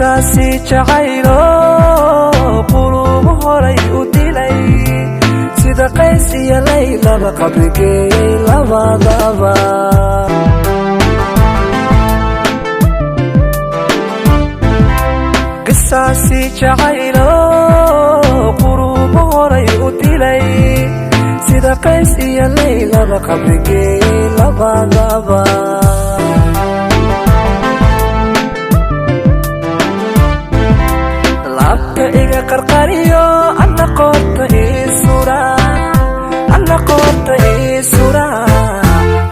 qisaasi jacaylo quluub horay u dilay sida qays iyo laylaba qabrigeeyey labadaba qisaasi jacaylo quluub horay u dilay sida qays iyo laylaba qabrigeeyey labadaba labta iga qarqariyo anna qoorta ii sura anna qoorta ii sura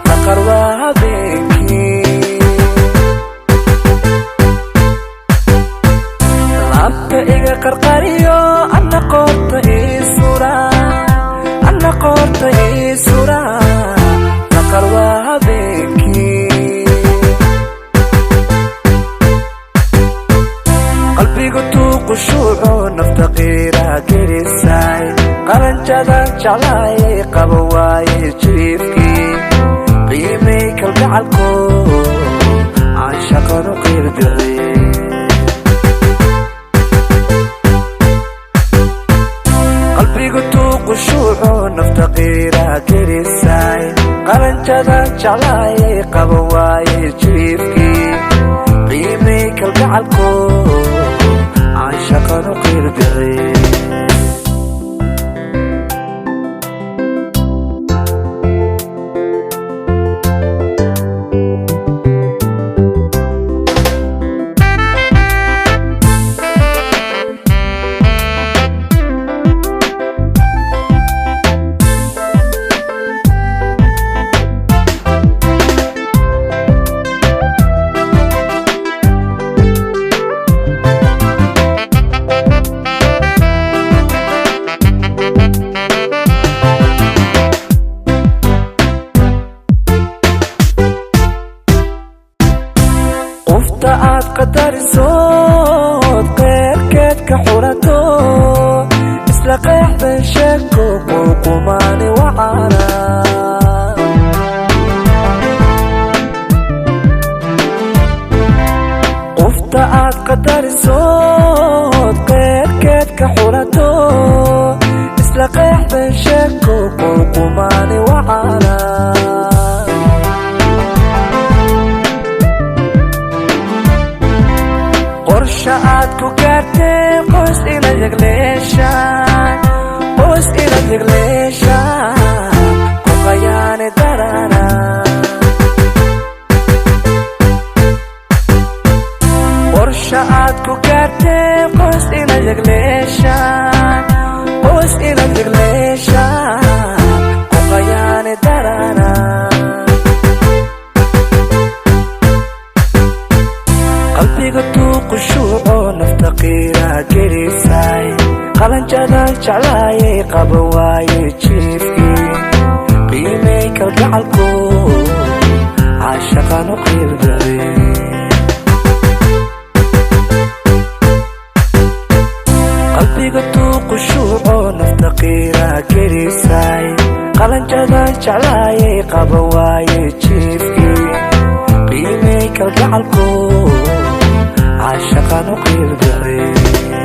qaqar waa habeenkii labta iga qarqariyo anna qoorta ii sura anna qoorta ii sura qaqar waa habeenkii qalbigu qushuuco nafta qiira gelisay qaranjadan jeclaayay qaba waaye jiifkii qiimay kalgacalko aan shaqanu qiirdiray qalbigu qushuuco nafta qiira gelisay qaranjadan jeclaayay qaba waaye jiifkii qiimay kalgacalko shaqanu qiirdiray aad qadarisood qeyrkeed ka xurato isla qeexdan sheeko quuqumaani wacana qofta aad qadarisood qeyrkeed ka xurato isla qeexdan sheeko quuqumaani wacana qorsha aad ku gaartee qoys inaad yegleeshaan qoys inaad yegleeshaan ku qayaani darana qorsha aad ku gaartee qoys inaad yegleeshaan qoys inaad yegleeshaan ku qayaani darana qalbiga qushuuco nafta qiira gelisay qalanjadan jeclaayay qaba waaye jiifkii qiimay kalgacalko caashaqanu qiirdiray qalbiga qushuuco nafta qiira gelisay qalanjadan jeclaayay qaba waaye jiifkii qiimay kalgacalko عاشقان قلبي